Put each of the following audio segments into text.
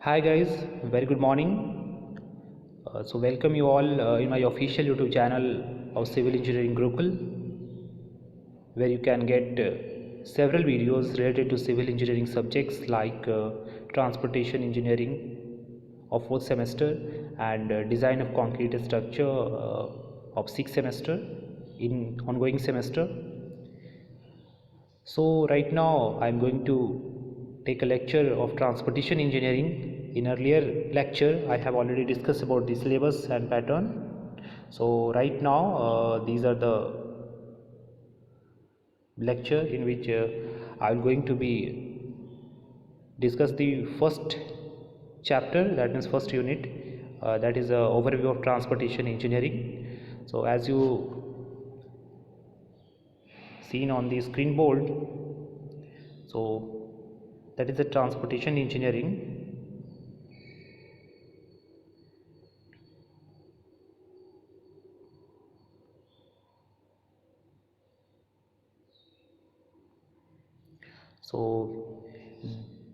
Hi guys, very good morning. Welcome you all in my official YouTube channel of Civil Engineering Gurukul, where you can get several videos related to civil engineering subjects like transportation engineering of fourth semester and design of concrete structure of sixth semester in ongoing semester. So right now I'm going to take a lecture of transportation engineering. In earlier lecture I have already discussed about the syllabus and pattern. So right now these are the lecture in which I'm going to be discuss the first chapter, that means first unit, that is a overview of transportation engineering. So as you seen on the screen board, so that is the transportation engineering. So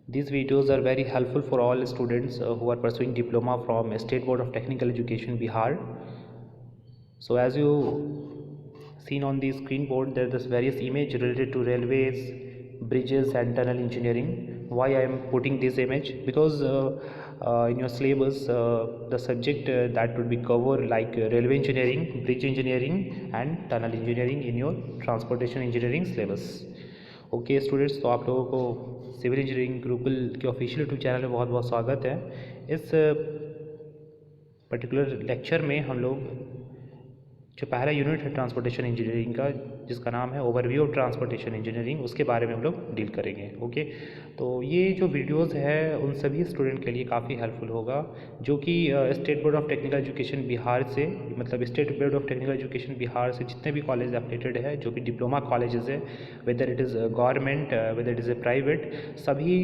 these videos are very helpful for all students who are pursuing diploma from State Board of Technical Education Bihar. So as you seen on the screen board, there is various image related to railways, bridges and tunnel engineering. Why I am putting this image? Because in your syllabus the subject that would be covered like railway engineering, bridge engineering and tunnel engineering in your transportation engineering syllabus. Okay students, तो आप लोगों को civil engineering Gurukul के official YouTube channel में बहुत बहुत स्वागत है। इस पर्टिकुलर लेक्चर में हम लोग जो पहला यूनिट है ट्रांसपोर्टेशन इंजीनियरिंग का, जिसका नाम है ओवरव्यू ऑफ ट्रांसपोर्टेशन इंजीनियरिंग, उसके बारे में हम लोग डील करेंगे। ओके, तो ये जो वीडियोस है उन सभी स्टूडेंट के लिए काफ़ी हेल्पफुल होगा जो कि state board of technical education Bihar से, मतलब state board of technical education Bihar से जितने भी कॉलेज एफिलेटेड है, जो कि डिप्लोमा कॉलेजेस है, whether it is government whether it is a private, सभी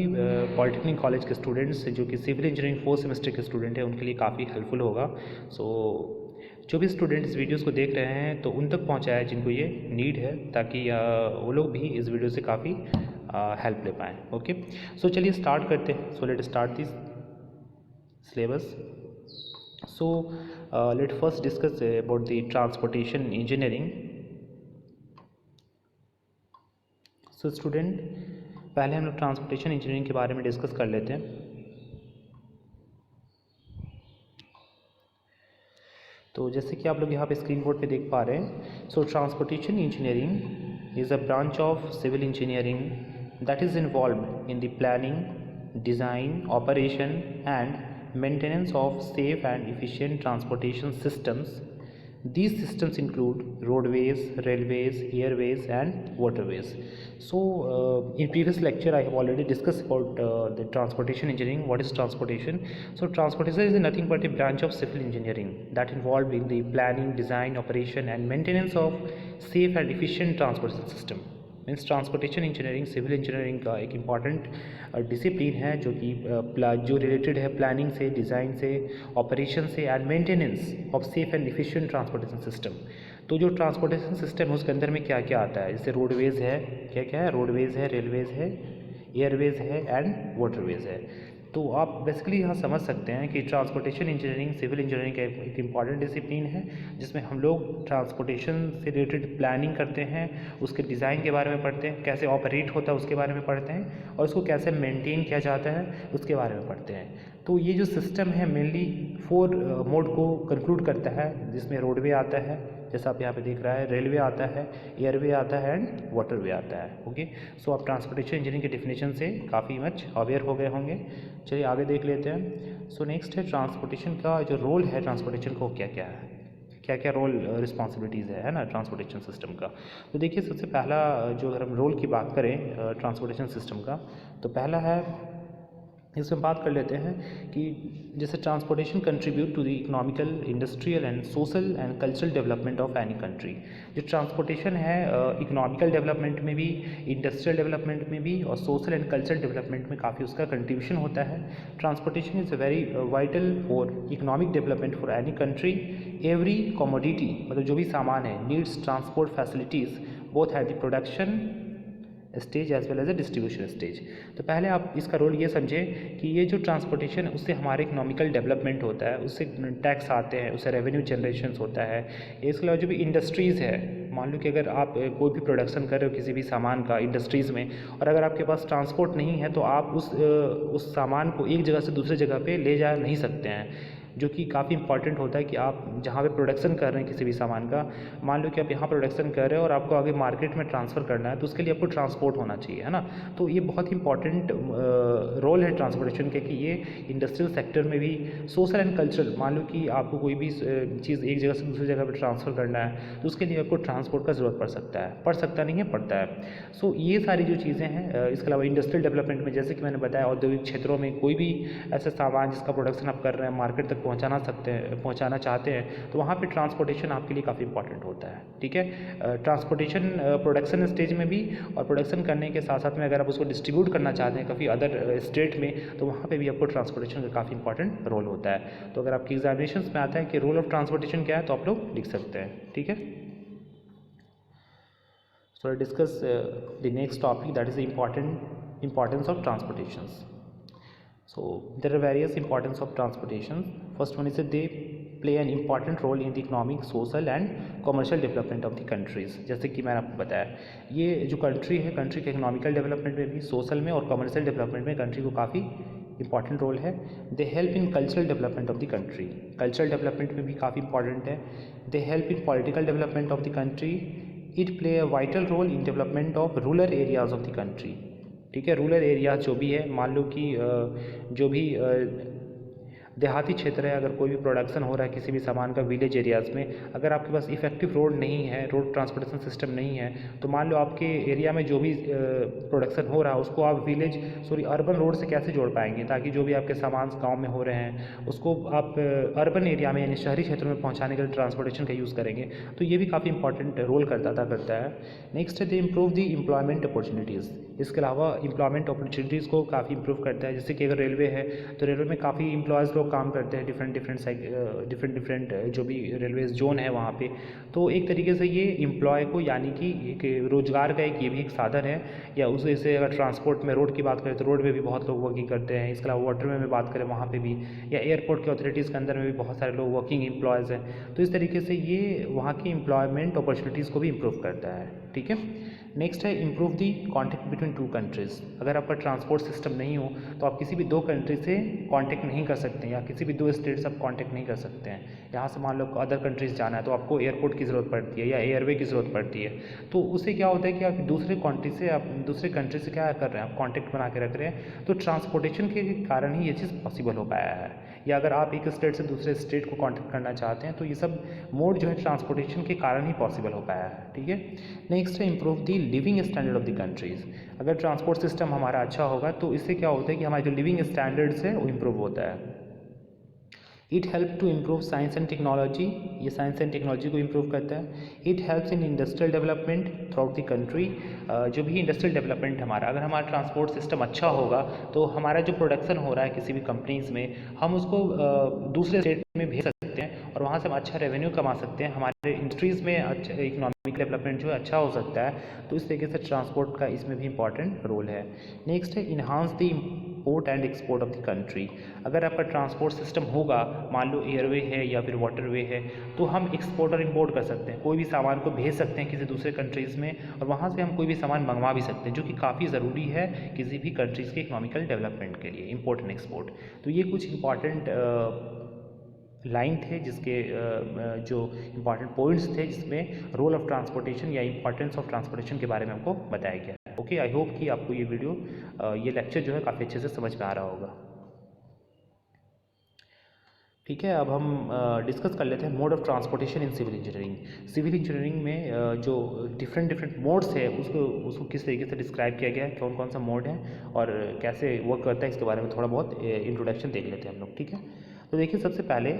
पॉलिटेक्निक कॉलेज के स्टूडेंट्स जो कि सिविल इंजीनियरिंग फोर्थ सेमेस्टर के स्टूडेंट हैं उनके लिए काफ़ी हेल्पफुल होगा। सो जो भी स्टूडेंट इस वीडियोस को देख रहे हैं तो उन तक पहुंचाया जिनको ये नीड है, ताकि वो लोग भी इस वीडियो से काफ़ी हेल्प ले पाएँ। ओके, सो चलिए स्टार्ट करते हैं। So let start this syllabus. So let first discuss about the transportation engineering. So student, पहले हम लोग ट्रांसपोर्टेशन इंजीनियरिंग के बारे में डिस्कस कर लेते हैं। तो जैसे कि आप लोग यहाँ पे स्क्रीन बोर्ड पे देख पा रहे हैं, so transportation engineering is a branch of civil engineering that is involved in the planning, design, operation and maintenance of safe and efficient transportation systems. These systems include roadways, railways, airways and waterways. So in previous lecture I have already discussed about the transportation engineering. What is transportation? So transportation is nothing but a branch of civil engineering that involved in the planning, design, operation and maintenance of safe and efficient transportation system. Means transportation engineering civil engineering का एक important discipline है जो कि जो related है planning से, design से, operation से and maintenance of safe and efficient transportation system. तो जो ट्रांसपोर्टेशन सिस्टम है उसके अंदर में क्या क्या आता है, जैसे रोडवेज़ है, क्या क्या है, रोडवेज़ है, रेलवेज़ है, एयरवेज़ है एंड वाटरवेज़ है। तो आप बेसिकली यहाँ समझ सकते हैं कि ट्रांसपोर्टेशन इंजीनियरिंग सिविल इंजीनियरिंग का एक इम्पॉर्टेंट डिसिप्लिन है जिसमें हम लोग ट्रांसपोर्टेशन से रिलेटेड प्लानिंग करते हैं, उसके डिज़ाइन के बारे में पढ़ते हैं, कैसे ऑपरेट होता है उसके बारे में पढ़ते हैं और उसको कैसे मेंटेन किया जाता है उसके बारे में पढ़ते हैं। तो ये जो सिस्टम है मेनली 4 मोड को कंक्लूड करता है, जिसमें रोडवे आता है जैसा आप यहाँ पे देख रहा है, रेलवे आता है, एयरवे आता है एंड वाटरवे आता है। ओके, सो आप ट्रांसपोर्टेशन इंजीनियरिंग के डिफिनेशन से काफ़ी मच अवेयर हो गए होंगे। चलिए आगे देख लेते हैं। सो नेक्स्ट है ट्रांसपोर्टेशन का जो रोल है, ट्रांसपोर्टेशन को क्या क्या है, क्या क्या रोल रिस्पॉन्सिबिलिटीज़ है ना ट्रांसपोर्टेशन सिस्टम का। तो देखिए सबसे पहला जो अगर हम रोल की बात करें ट्रांसपोर्टेशन सिस्टम का, तो पहला है, इसमें बात कर लेते हैं कि जैसे transportation contribute to the economical, industrial and social and cultural development of any country. जो ट्रांसपोर्टेशन है इकोनॉमिकल डेवलपमेंट में भी, इंडस्ट्रियल डेवलपमेंट में भी और सोशल एंड कल्चरल डेवलपमेंट में काफ़ी उसका कंट्रीब्यूशन होता है। Transportation is a very vital for economic development for any country. Every commodity, मतलब जो भी सामान है, needs transport facilities both at the production stage as well as a distribution stage. तो पहले आप इसका रोल ये समझें कि ये जो ट्रांसपोर्टेशन है उससे हमारे इकोनॉमिकल डेवलपमेंट होता है, उससे टैक्स आते हैं, उससे रेवेन्यू जनरेशन होता है। इसके अलावा जो भी इंडस्ट्रीज़ है, मान लो कि अगर आप कोई भी प्रोडक्शन कर रहे हो किसी भी सामान का इंडस्ट्रीज़ में, और अगर आपके पास ट्रांसपोर्ट नहीं है तो आप उस सामान को एक जगह से दूसरी जगह पे ले जा नहीं सकते हैं, जो कि काफ़ी इंपॉर्टेंट होता है कि आप जहाँ पे प्रोडक्शन कर रहे हैं किसी भी सामान का, मान लो कि आप यहाँ प्रोडक्शन कर रहे हो और आपको आगे मार्केट में ट्रांसफ़र करना है, तो उसके लिए आपको ट्रांसपोर्ट होना चाहिए, है ना। तो ये बहुत ही इंपॉर्टेंट रोल है ट्रांसपोर्टेशन के, कि ये इंडस्ट्रियल सेक्टर में भी सोशल एंड कल्चरल, मान लो कि आपको कोई भी चीज़ एक जगह से दूसरी जगह पर ट्रांसफ़र करना है तो उसके लिए आपको ट्रांसपोर्ट का ज़रूरत पड़ सकता नहीं है, पड़ता है। सो ये सारी जो चीज़ें हैं, इसके अलावा इंडस्ट्रियल डेवलपमेंट में जैसे कि मैंने बताया, औद्योगिक क्षेत्रों में कोई भी ऐसा सामान जिसका प्रोडक्शन आप कर रहे हैं मार्केट तक पहुंचाना चाहते हैं, तो वहाँ पे ट्रांसपोर्टेशन आपके लिए काफ़ी इंपॉर्टेंट होता है, ठीक है। ट्रांसपोर्टेशन प्रोडक्शन स्टेज में भी, और प्रोडक्शन करने के साथ साथ में अगर आप उसको डिस्ट्रीब्यूट करना चाहते हैं काफ़ी अदर स्टेट में, तो वहाँ पे भी आपको ट्रांसपोर्टेशन का काफ़ी इंपॉर्टेंट रोल होता है। तो अगर आपकी एग्जामिनेशन में आता है कि रोल ऑफ ट्रांसपोर्टेशन क्या है, तो आप लोग लिख सकते हैं, ठीक है। So I discuss the next topic, that is the importance of transportations. So there are various importance of transportation. First one is that they play an important role in the economic, social and commercial development of the countries. जैसे कि मैंने आपको बताया, ये जो country है, country के economical development में भी, सोशल में और कमर्शियल डेवलपमेंट में कंट्री को काफ़ी इंपॉर्टेंट रोल है। They help in cultural development of the country, cultural development में भी काफ़ी इंपॉर्टेंट है। They help in political development of the country. It play a vital role in development of rural areas of the country, ठीक है। Rural areas जो भी है, मान लो कि जो भी देहाती क्षेत्र है, अगर कोई भी प्रोडक्शन हो रहा है किसी भी सामान का विलेज एरियाज़ में, अगर आपके पास इफेक्टिव रोड नहीं है, रोड ट्रांसपोर्टेशन सिस्टम नहीं है, तो मान लो आपके एरिया में जो भी प्रोडक्शन हो रहा है उसको आप अर्बन रोड से कैसे जोड़ पाएंगे, ताकि जो भी आपके सामान गांव में हो रहे हैं उसको आप अर्बन एरिया में यानी शहरी क्षेत्रों में पहुंचाने के लिए ट्रांसपोर्टेशन का यूज़ करेंगे। तो ये भी काफ़ी इंपॉर्टेंट रोल करता है। नेक्स्ट है, दे इम्प्रूव द एम्प्लॉयमेंट अपॉर्चुनिटीज़। इसके अलावा एम्प्लॉयमेंट अपॉर्चुनिटीज़ को काफ़ी इंप्रूव करता है। जैसे कि अगर रेलवे है तो रेलवे में काफ़ी एम्प्लॉयज़ लोग काम करते हैं, डिफरेंट जो भी रेलवे जोन है वहाँ पे। तो एक तरीके से ये एम्प्लॉय को, यानी कि एक रोज़गार का ये भी एक साधन है। या उसे से अगर ट्रांसपोर्ट में रोड की बात करें तो रोड में भी बहुत लोग वर्किंग करते हैं। इसके अलावा वाटर में बात करें वहाँ पे भी, या एयरपोर्ट के अथॉरिटीज़ के अंदर में भी बहुत सारे लोग वर्किंग एम्प्लॉयज़ हैं। तो इस तरीके से ये वहाँ की एम्प्लॉयमेंट अपॉर्चुनिटीज़ को भी इम्प्रूव करता है, ठीक है। नेक्स्ट है, इम्प्रूव दी कॉन्टैक्ट बिटवीन टू कंट्रीज़। अगर आपका ट्रांसपोर्ट सिस्टम नहीं हो तो आप किसी भी दो कंट्री से कॉन्टैक्ट नहीं कर सकते, या किसी भी दो स्टेट से आप कॉन्टैक्ट नहीं कर सकते हैं। यहाँ से मान लो अदर कंट्रीज़ जाना है तो आपको एयरपोर्ट की ज़रूरत पड़ती है या एयरवे की ज़रूरत पड़ती है। तो उससे क्या होता है कि आप दूसरे कंट्री से क्या कर रहे हैं, आप कॉन्टैक्ट बना के रख रहे हैं। तो ट्रांसपोर्टेशन के कारण ही ये चीज़ पॉसिबल हो पाया है। या अगर आप एक स्टेट से दूसरे स्टेट को कॉन्टैक्ट करना चाहते हैं तो ये सब मोड जो है ट्रांसपोर्टेशन के कारण ही पॉसिबल हो पाया है, ठीक है। नेक्स्ट है, improve the living standard of the countries. अगर ट्रांसपोर्ट सिस्टम हमारा अच्छा होगा तो इससे क्या होता है कि हमारे जो लिविंग स्टैंडर्ड्स है वो इम्प्रूव होता है। It help to improve science and technology, ये साइंस एंड टेक्नोलॉजी को इम्प्रूव करता है। It helps in industrial development throughout the country. जो भी इंडस्ट्रियल डेवलपमेंट हमारा, अगर हमारा ट्रांसपोर्ट सिस्टम अच्छा होगा तो हमारा जो प्रोडक्शन हो रहा है किसी भी कंपनीज़ में, हम उसको दूसरे स्टेट में भेज सकते हैं और वहाँ से हम अच्छा रेवेन्यू कमा सकते हैं। हमारे इंडस्ट्रीज़ में अच्छा इकोनॉमिक डेवलपमेंट जो है अच्छा हो सकता है। तो इस तरीके से ट्रांसपोर्ट का इसमें भी इंपॉर्टेंट रोल है। नेक्स्ट है, enhance the import and export of the country. अगर आपका ट्रांसपोर्ट सिस्टम होगा, मान लो एयरवे है या फिर वाटरवे है, तो हम एक्सपोर्ट और इम्पोर्ट कर सकते हैं। कोई भी सामान को भेज सकते हैं किसी दूसरे कंट्रीज़ में और वहाँ से हम कोई भी सामान मंगवा भी सकते हैं, जो कि काफ़ी ज़रूरी है किसी भी कंट्रीज़ के इकोनॉमिकल डेवलपमेंट के लिए, इम्पोर्ट एंड एक्सपोर्ट। तो ये कुछ इंपॉर्टेंट लाइन थे जिसके जो इम्पॉर्टेंट पॉइंट्स थे जिसमें रोल ऑफ ट्रांसपोर्टेशन या इंपॉर्टेंस ऑफ ट्रांसपोर्टेशन के बारे में आपको बताया गया है। ओके, आई होप कि आपको ये वीडियो ये लेक्चर जो है काफ़ी अच्छे से समझ में आ रहा होगा। ठीक है, अब हम डिस्कस कर लेते हैं mode of transportation in civil engineering. Civil engineering में जो डिफरेंट मोड्स है उसको किस तरीके से डिस्क्राइब किया गया है, कौन कौन सा मोड है और कैसे वर्क करता है, इसके बारे में थोड़ा बहुत इंट्रोडक्शन देख लेते हैं हम लोग। ठीक है, तो देखिए सबसे पहले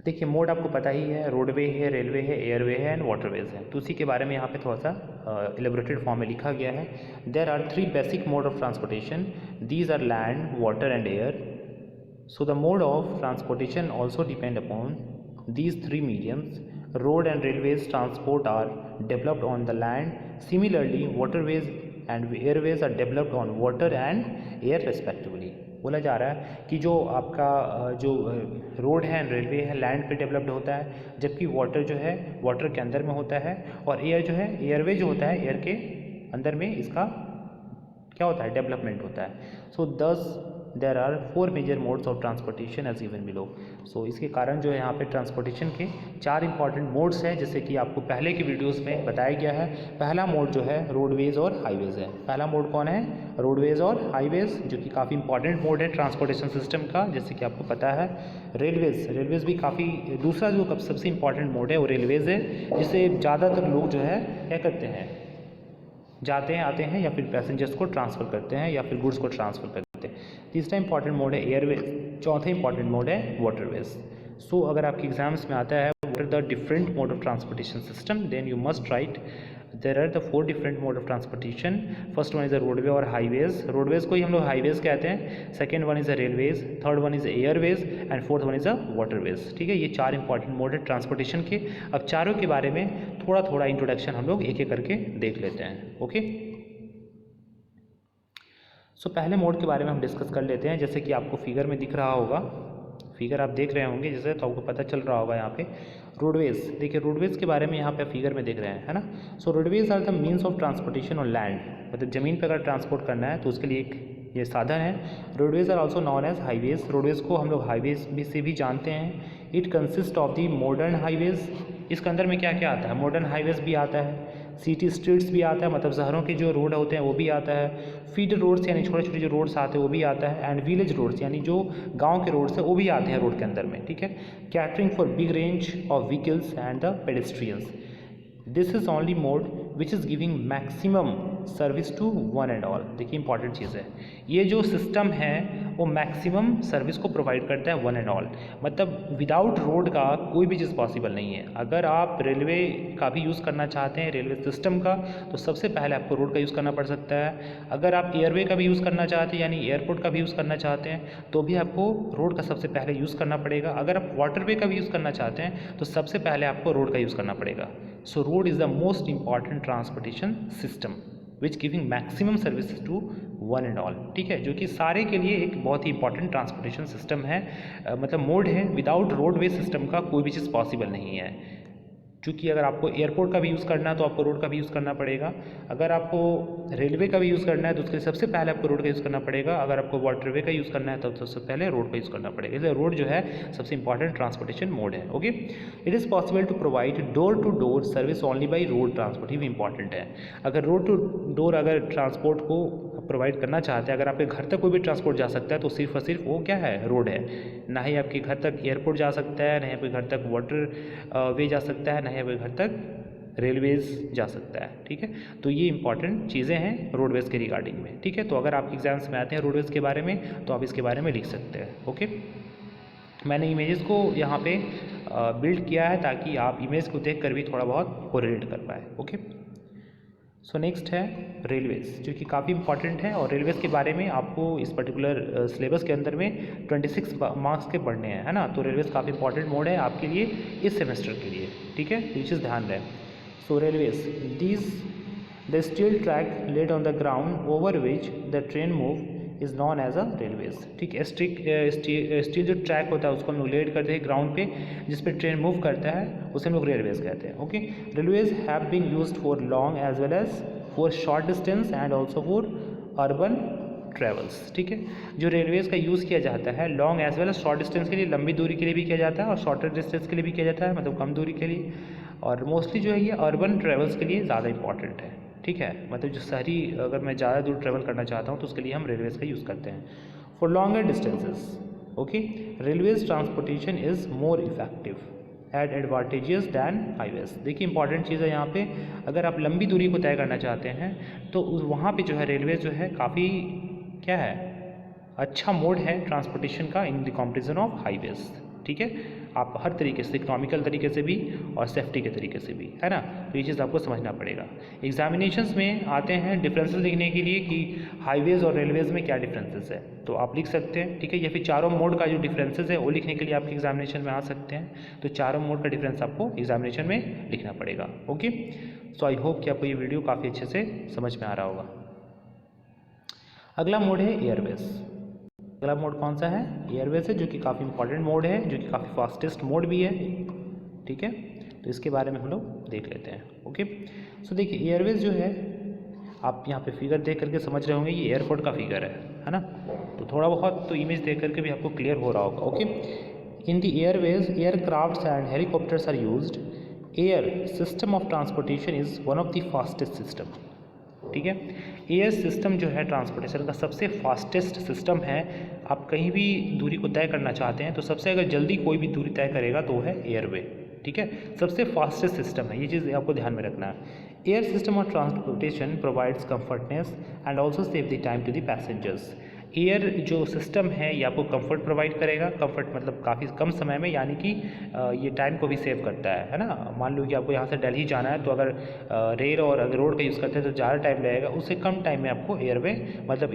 देखिए मोड आपको पता ही है, रोडवे है, रेलवे है, एयरवे है एंड वाटरवेज है। तो उसी के बारे में यहाँ पे थोड़ा सा इलेबोरेटेड फॉर्म में लिखा गया है। There are 3 basic mode of transportation, these are land, water and air. So the mode of transportation also depend upon these 3 mediums. Road and railways transport are developed on the land similarly waterways and airways are developed on water and air respectively. बोला जा रहा है कि जो आपका जो road है, railway है, लैंड पे डेवलप्ड होता है, जबकि वाटर जो है वाटर के अंदर में होता है, और एयर जो है एयरवे जो होता है एयर के अंदर में इसका क्या होता है, डेवलपमेंट होता है। So thus there are 4 major modes of transportation as given below. So इसके कारण जो है यहाँ पे ट्रांसपोर्टेशन के 4 इंपॉर्टेंट मोड्स हैं, जैसे कि आपको पहले की वीडियोस में बताया गया है। पहला मोड जो है रोडवेज और हाईवेज है। पहला मोड कौन है, रोडवेज और हाईवेज, जो कि काफ़ी इंपॉर्टेंट मोड है ट्रांसपोर्टेशन सिस्टम का, जैसे कि आपको पता है। रेलवेज भी काफ़ी, दूसरा जो सबसे इंपॉर्टेंट मोड है वो रेलवेज है, जिससे ज़्यादातर लोग जो है क्या करते हैं, जाते हैं, आते हैं, या फिर पैसेंजर्स को ट्रांसफ़र करते हैं या फिर गुड्स को ट्रांसफ़र करते हैं। तीसरा इंपॉर्टेंट मोड है एयरवेज, चौथा इंपॉर्टेंट मोड है वाटरवेज। सो अगर आपके एग्जाम्स में आता है what are the different mode of transportation system, then you must write there are the 4 different mode of transportation. First one is a roadway और highways, roadways को ही हम लोग हाईवेज कहते हैं। Second one is a railways, third one is airways and fourth one is a waterways. ठीक है, ये 4 इंपॉर्टेंट मोड है ट्रांसपोर्टेशन के। अब चारों के बारे में थोड़ा थोड़ा इंट्रोडक्शन हम लोग एक एक करके देख लेते हैं। ओके, सो पहले मोड के बारे में हम डिस्कस कर लेते हैं। जैसे कि आपको फिगर में दिख रहा होगा, फिगर आप देख रहे होंगे जैसे, तो आपको पता चल रहा होगा यहाँ पे रोडवेज। देखिए रोडवेज के बारे में यहाँ पे फिगर में देख रहे हैं, है ना। So roadways are the means of transportation on land, मतलब ज़मीन पर अगर ट्रांसपोर्ट करना है तो उसके लिए एक ये साधन है। Roadways are also known as highways, roadways को हम लोग हाईवेज भी से भी जानते हैं। It consist of the modern highways, इसके अंदर में क्या क्या आता है, मॉडर्न हाईवेज भी आता है, सिटी स्ट्रीट्स भी आता है, मतलब शहरों के जो रोड होते हैं वो भी आता है, फीडर रोड्स यानी छोटे छोटे जो रोड्स आते हैं वो भी आता है, एंड विलेज रोड्स यानी जो गांव के रोड्स हैं वो भी आते हैं रोड के अंदर में। ठीक है, catering for big range of vehicles and the pedestrians. This is only mode which is giving maximum service to one and all. देखिए इंपॉर्टेंट चीज़ है, ये जो सिस्टम है वो मैक्सिमम सर्विस को प्रोवाइड करता है वन एंड ऑल, मतलब विदाउट रोड का कोई भी चीज़ पॉसिबल नहीं है। अगर आप रेलवे का भी यूज़ करना चाहते हैं, रेलवे सिस्टम का, तो सबसे पहले आपको रोड का यूज़ करना पड़ सकता है। अगर आप एयरवे का भी यूज़ करना चाहते हैं यानी एयरपोर्ट का भी यूज़ करना चाहते हैं तो भी आपको रोड का सबसे पहले यूज़ करना पड़ेगा। अगर आप वाटरवे का भी यूज़ करना चाहते हैं तो सबसे पहले आपको रोड का यूज़ करना पड़ेगा। So road is the most important transportation system which giving maximum services to one and all. ठीक है, जो कि सारे के लिए एक बहुत ही इंपॉर्टेंट ट्रांसपोर्टेशन सिस्टम है, मतलब मोड है। विदाउट रोडवे सिस्टम का कोई भी चीज़ पॉसिबल नहीं है। क्योंकि अगर आपको एयरपोर्ट का भी यूज़ करना है तो आपको रोड का भी यूज़ करना पड़ेगा। अगर आपको रेलवे का भी यूज़ करना है तो उसके लिए सबसे पहले आपको रोड का यूज़ करना पड़ेगा। अगर आपको वाटरवे का यूज़ करना है तो सबसे पहले रोड का यूज़ करना पड़ेगा। इसलिए रोड जो है सबसे इंपॉर्टेंट ट्रांसपोर्टेशन मोड है। Okay, it is possible to provide door to door service only by road transport, ये भी इंपॉर्टेंट है। अगर रोड टू डोर अगर ट्रांसपोर्ट को प्रोवाइड करना चाहते हैं, अगर आपके घर तक कोई भी ट्रांसपोर्ट जा सकता है तो सिर्फ और सिर्फ वो क्या है, रोड है। ना ही आपके घर तक एयरपोर्ट जा सकता है, ना ही आपके घर तक वाटर वे जा सकता है, ना ही आपके घर तक रेलवेज़ जा सकता है। ठीक है, तो ये इंपॉर्टेंट चीज़ें हैं रोडवेज़ के रिगार्डिंग में। ठीक है, तो अगर आपके एग्जाम्स में आते हैं रोडवेज़ के बारे में तो आप इसके बारे में लिख सकते हैं। ओके, मैंने इमेजेस को यहाँ पे बिल्ड किया है ताकि आप इमेज को देख कर भी थोड़ा बहुत कोरिलेट कर पाए। ओके, सो नेक्स्ट है रेलवेज़, जो कि काफ़ी इंपॉर्टेंट है, और रेलवेज़ के बारे में आपको इस पर्टिकुलर सिलेबस के अंदर में 26 मार्क्स के पढ़ने हैं, है ना। तो रेलवेज़ काफ़ी इंपॉर्टेंट मोड है आपके लिए इस सेमेस्टर के लिए। ठीक है, ये चीज़ ध्यान रहे। So railways, these the steel track laid on the ground over which the train move is known as a railways. ठीक है, स्टील जो ट्रैक होता है उसको हम लोग लेड करते हैं ग्राउंड पे, जिस पे ट्रेन मूव करता है उसे हम लोग रेलवेज़ कहते हैं। Okay, railways have been used for long as well as for short distance and also for urban travels. ठीक है, जो रेलवेज़ का यूज़ किया जाता है long as well as short distance के लिए, लंबी दूरी के लिए भी किया जाता है और शॉर्टर डिस्टेंस के लिए भी किया जाता है, मतलब कम दूरी के लिए, और मोस्टली जो है ये अर्बन ट्रेवल्स के लिए ज़्यादा इंपॉर्टेंट है। ठीक है, मतलब जो शहरी अगर मैं ज़्यादा दूर ट्रेवल करना चाहता हूँ तो उसके लिए हम रेलवेज़ का यूज़ करते हैं। For longer distances, okay, railways transportation is more effective at advantages than highways. देखिए इंपॉर्टेंट चीज़ है यहाँ पे, अगर आप लंबी दूरी को तय करना चाहते हैं तो वहाँ पे जो है रेलवेज़ जो है काफ़ी क्या है, अच्छा मोड है ट्रांसपोर्टेशन का in the comparison of highways. ठीक है, आप हर तरीके से, इकोनॉमिकल तरीके से भी और सेफ्टी के तरीके से भी, है ना। तो ये चीज़ आपको समझना पड़ेगा। एग्जामिनेशंस में आते हैं डिफरेंसेस लिखने के लिए कि हाईवेज़ और रेलवेज़ में क्या डिफरेंसेस है, तो आप लिख सकते हैं, ठीक है। या फिर चारों मोड का जो डिफरेंसेस है वो लिखने के लिए आपके एग्जामिनेशन में आ सकते हैं। तो चारों मोड का डिफरेंस आपको एग्जामिनेशन में लिखना पड़ेगा। ओके, सो आई होप कि आपको ये वीडियो काफ़ी अच्छे से समझ में आ रहा होगा। अगला मोड है एयरवेज। अगला मोड कौन सा है? एयरवेज है, जो कि काफ़ी इंपॉर्टेंट मोड है, जो कि काफ़ी फास्टेस्ट मोड भी है, ठीक है। तो इसके बारे में हम लोग देख लेते हैं। ओके, सो देखिए एयरवेज जो है, आप यहाँ पे फिगर देख करके समझ रहे होंगे ये एयरपोर्ट का फिगर है ना। तो थोड़ा बहुत तो इमेज देख करके भी आपको क्लियर हो रहा होगा। Okay, in the airways aircrafts and helicopters are used. Air system of transportation is one of the fastest system, ठीक है। एयर सिस्टम जो है ट्रांसपोर्टेशन का सबसे फास्टेस्ट सिस्टम है। आप कहीं भी दूरी को तय करना चाहते हैं तो सबसे अगर जल्दी कोई भी दूरी तय करेगा तो वो है एयरवे, ठीक है। सबसे फास्टेस्ट सिस्टम है, ये चीज़ आपको ध्यान में रखना है। Air system of transportation provides comfortness and also save the time to the passengers. Air जो सिस्टम है ये आपको कंफर्ट प्रोवाइड करेगा। कंफर्ट मतलब काफ़ी कम समय में, यानी कि ये टाइम को भी सेव करता है ना। मान लो कि आपको यहाँ से दिल्ली जाना है, तो अगर रेल और अगर रोड का यूज़ करते हैं तो ज़्यादा टाइम लगेगा, उससे कम टाइम में आपको एयरवे मतलब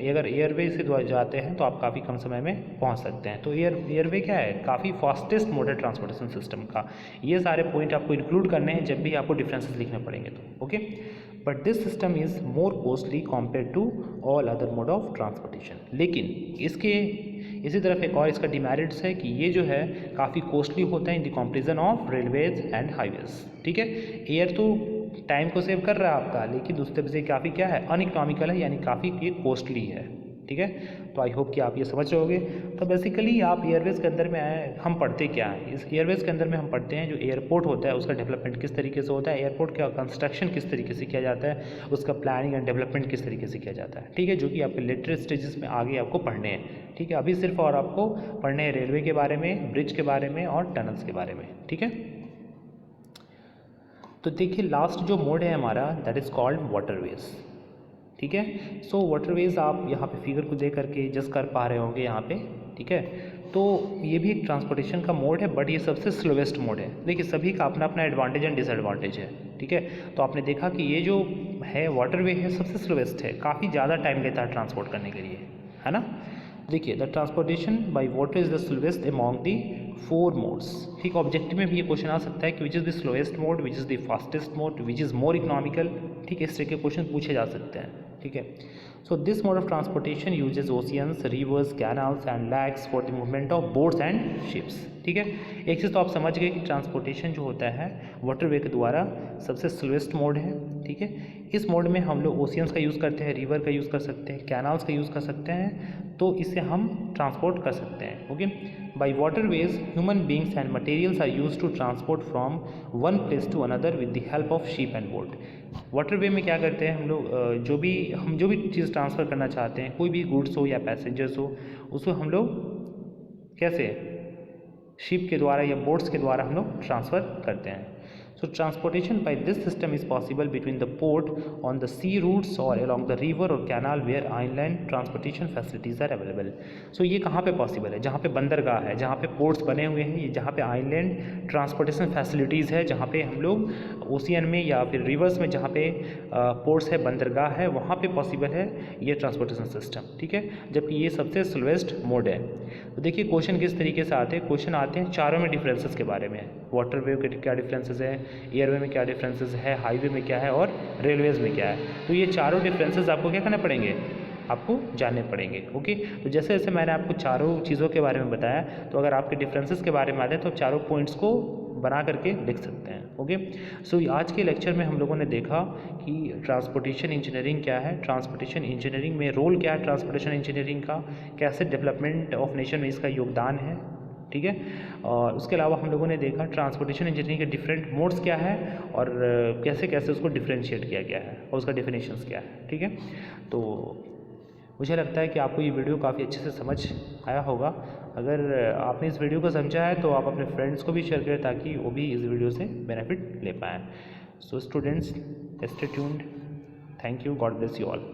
अगर एयरवे से जाते हैं तो आप काफ़ी कम समय में पहुँच सकते हैं। तो एयरवे क्या है? काफ़ी फास्टेस्ट मोड है ट्रांसपोर्टेशन सिस्टम का। ये सारे पॉइंट आपको इंक्लूड करने हैं जब भी आपको डिफरेंसेस लिखने पड़ेंगे तो। Okay, but this system is more costly compare to all other mode of transportation. लेकिन इसके इसी तरफ एक और इसका डिमेरिट्स है कि ये जो है काफ़ी कॉस्टली होता है in the comparison of railways and highways, ठीक है। एयर तो टाइम को सेव कर रहा है आपका, लेकिन दूसरे से काफ़ी क्या है, अनइकोनॉमिकल है, यानी काफ़ी ये कॉस्टली है, ठीक है। तो आई होप कि आप ये समझ रहे होगे। तो बेसिकली आप एयरवेज के अंदर में आए, हम पढ़ते क्या है, इस एयरवेज के अंदर में हम पढ़ते हैं जो एयरपोर्ट होता है उसका डेवलपमेंट किस तरीके से होता है, एयरपोर्ट का कंस्ट्रक्शन किस तरीके से किया जाता है, उसका प्लानिंग एंड डेवलपमेंट किस तरीके से किया जाता है, ठीक है। जो कि आपके लेटर स्टेजेस में आगे आपको पढ़ने हैं, ठीक है। अभी सिर्फ और आपको पढ़ने हैं रेलवे के बारे में, ब्रिज के बारे में और टनल्स के बारे में, ठीक है। तो देखिए लास्ट जो मोड है हमारा, दैट इज़ कॉल्ड वाटरवेज, ठीक है। सो वाटरवेज आप यहाँ पे फिगर को देख करके जज कर पा रहे होंगे यहाँ पे, ठीक है। तो ये भी एक ट्रांसपोर्टेशन का मोड है, बट ये सबसे स्लोवेस्ट मोड है। देखिए सभी का अपना अपना एडवांटेज एंड डिसएडवांटेज है, ठीक है। तो आपने देखा कि ये जो है वाटरवे है सबसे स्लोवेस्ट है, काफ़ी ज़्यादा टाइम लेता है ट्रांसपोर्ट करने के लिए, है ना। देखिए the transportation by water is the slowest among the 4 modes, ठीक। ऑब्जेक्टिव में भी ये क्वेश्चन आ सकता है कि which is the slowest mode, which is the fastest mode, which is more economical, ठीक है। इस तरह के क्वेश्चन पूछे जा सकते हैं, ठीक है। So this mode of transportation uses oceans, rivers, canals and lakes for the movement of boats and ships, ठीक है। एक चीज़ तो आप समझ गए कि ट्रांसपोर्टेशन जो होता है वाटरवे के द्वारा सबसे स्लोएस्ट मोड है, ठीक है। इस मोड में हम लोग ओशियंस का यूज़ करते हैं, रिवर का यूज़ कर सकते हैं, कैनाल्स का यूज़ कर सकते हैं, तो इससे हम ट्रांसपोर्ट कर सकते हैं। Okay, by waterways human beings and materials are use to transport from one place to another with the help of ship and boat. Waterway में क्या करते हैं हम लोग, जो भी चीज़ ट्रांसफ़र करना चाहते हैं, कोई भी गुड्स हो या पैसेंजर्स हो, उसको हम लोग कैसे शिप के द्वारा या बोट्स के द्वारा हम लोग ट्रांसफ़र करते हैं। So transportation by this system is possible between the port on the sea routes or along the river or canal where inland transportation facilities are available. So ये कहाँ पे पॉसिबल है? जहाँ पे बंदरगाह है, जहाँ पे पोर्ट्स बने हुए हैं, ये जहाँ पे आइलैंड ट्रांसपोर्टेशन फैसिलिटीज़ है, जहाँ पे हम लोग ओशियन में या फिर रिवर्स में जहाँ पे पोर्ट्स है, बंदरगाह है, वहाँ पे पॉसिबल है ये ट्रांसपोर्टेशन सिस्टम, ठीक है। जबकि ये सबसे स्लोएस्ट मोड है। तो देखिए क्वेश्चन किस तरीके से आते हैं, क्वेश्चन आते हैं चारों में डिफरेंसेस के बारे में, वाटरवे के क्या डिफरेंसेस है, एयरवे में क्या डिफरेंसेस है, हाईवे में क्या है और रेलवेज़ में क्या है। तो ये चारों डिफरेंसेस आपको क्या करने पड़ेंगे, आपको जानने पड़ेंगे। ओके, तो जैसे जैसे मैंने आपको चारों चीज़ों के बारे में बताया, तो अगर आपके डिफरेंसेस के बारे में आते हैं तो आप चारों पॉइंट्स को बना करके लिख सकते हैं। ओके, सो आज के लेक्चर में हम लोगों ने देखा कि ट्रांसपोर्टेशन इंजीनियरिंग क्या है, ट्रांसपोर्टेशन इंजीनियरिंग में रोल क्या है ट्रांसपोर्टेशन इंजीनियरिंग का, कैसे डेवलपमेंट ऑफ नेशन में इसका योगदान है, ठीक है। और उसके अलावा हम लोगों ने देखा ट्रांसपोर्टेशन इंजीनियरिंग के डिफरेंट मोड्स क्या है और कैसे कैसे उसको डिफरेंशिएट किया गया है और उसका डेफिनेशंस क्या है, ठीक है। तो मुझे लगता है कि आपको ये वीडियो काफ़ी अच्छे से समझ आया होगा। अगर आपने इस वीडियो को समझा है तो आप अपने फ्रेंड्स को भी शेयर करें ताकि वो भी इस वीडियो से बेनिफिट ले पाएँ। So students, stay tuned. Thank you, God bless you all.